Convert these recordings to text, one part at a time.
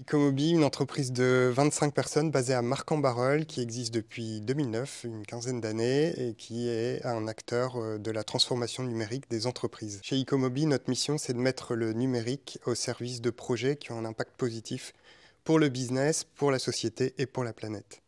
Ecomobi, une entreprise de 25 personnes basée à Marcq-en-Barœul qui existe depuis 2009, une quinzaine d'années, et qui est un acteur de la transformation numérique des entreprises. Chez Ecomobi, notre mission, c'est de mettre le numérique au service de projets qui ont un impact positif pour le business, pour la société et pour la planète.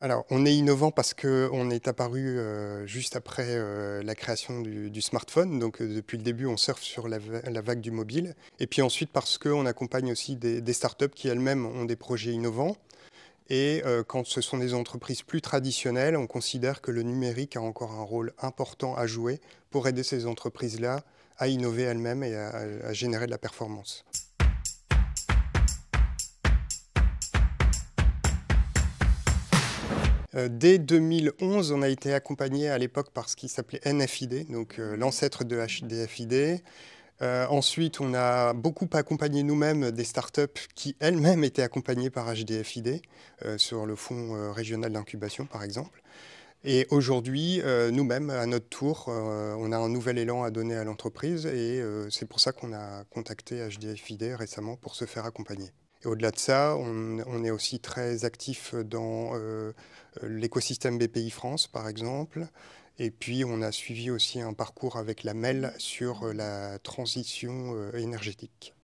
Alors, on est innovant parce qu'on est apparu juste après la création du smartphone. Donc, depuis le début, on surfe sur la vague du mobile. Et puis ensuite, parce qu'on accompagne aussi des startups qui elles-mêmes ont des projets innovants. Et quand ce sont des entreprises plus traditionnelles, on considère que le numérique a encore un rôle important à jouer pour aider ces entreprises-là à innover elles-mêmes et à générer de la performance. Dès 2011, on a été accompagné à l'époque par ce qui s'appelait NFID, donc l'ancêtre de HDFID. Ensuite, on a beaucoup accompagné nous-mêmes des startups qui elles-mêmes étaient accompagnées par HDFID sur le fonds régional d'incubation, par exemple. Et aujourd'hui, nous-mêmes, à notre tour, on a un nouvel élan à donner à l'entreprise et c'est pour ça qu'on a contacté HDFID récemment pour se faire accompagner. Et au-delà de ça, on est aussi très actif dans l'écosystème BPI France, par exemple. Et puis, on a suivi aussi un parcours avec la MEL sur la transition énergétique.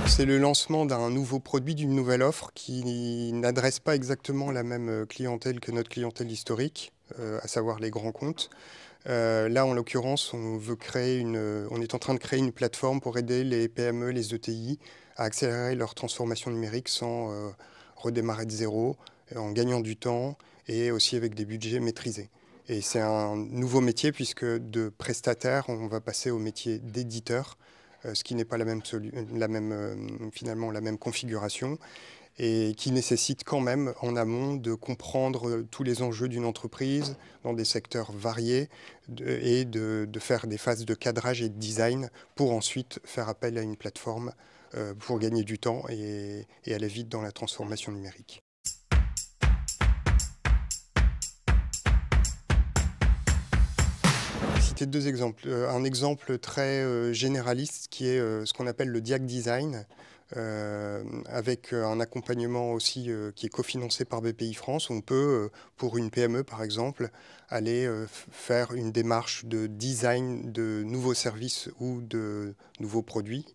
C'est le lancement d'un nouveau produit, d'une nouvelle offre qui n'adresse pas exactement la même clientèle que notre clientèle historique, à savoir les grands comptes. Là, en l'occurrence, on est en train de créer une plateforme pour aider les PME, les ETI à accélérer leur transformation numérique sans redémarrer de zéro, en gagnant du temps et aussi avec des budgets maîtrisés. Et c'est un nouveau métier puisque de prestataire, on va passer au métier d'éditeur, ce qui n'est pas finalement la même configuration et qui nécessite quand même en amont de comprendre tous les enjeux d'une entreprise dans des secteurs variés et de faire des phases de cadrage et de design pour ensuite faire appel à une plateforme pour gagner du temps et aller vite dans la transformation numérique. Citer deux exemples. Un exemple très généraliste qui est ce qu'on appelle le Diag Design, avec un accompagnement aussi qui est cofinancé par BPI France. On peut, pour une PME par exemple, aller faire une démarche de design de nouveaux services ou de nouveaux produits.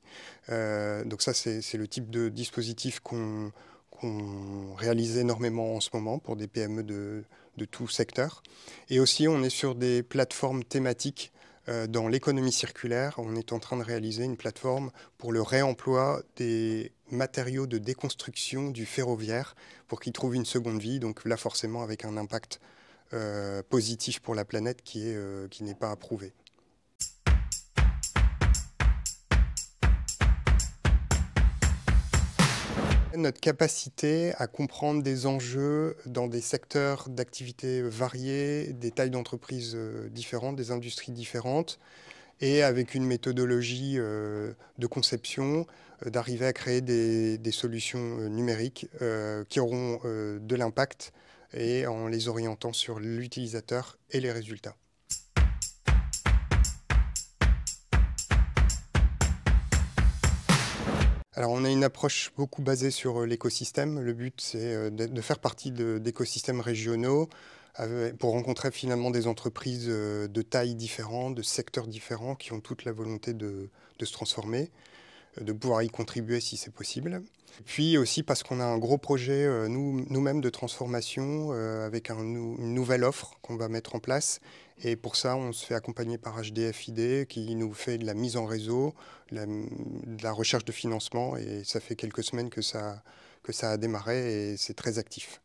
Donc ça, c'est le type de dispositif qu'on réalise énormément en ce moment pour des PME de tout secteur. Et aussi, on est sur des plateformes thématiques dans l'économie circulaire. On est en train de réaliser une plateforme pour le réemploi des matériaux de déconstruction du ferroviaire pour qu'ils trouvent une seconde vie. Donc là, forcément, avec un impact positif pour la planète qui n'est pas approuvé. Notre capacité à comprendre des enjeux dans des secteurs d'activité variés, des tailles d'entreprises différentes, des industries différentes, et avec une méthodologie de conception, d'arriver à créer des solutions numériques qui auront de l'impact et en les orientant sur l'utilisateur et les résultats. Alors, on a une approche beaucoup basée sur l'écosystème. Le but, c'est de faire partie d'écosystèmes régionaux pour rencontrer finalement des entreprises de tailles différentes, de secteurs différents qui ont toute la volonté de se transformer, de pouvoir y contribuer si c'est possible. Puis aussi parce qu'on a un gros projet nous-mêmes de transformation avec une nouvelle offre qu'on va mettre en place. Et pour ça, on se fait accompagner par HDFID qui nous fait de la mise en réseau, de la recherche de financement. Et ça fait quelques semaines que ça a démarré et c'est très actif.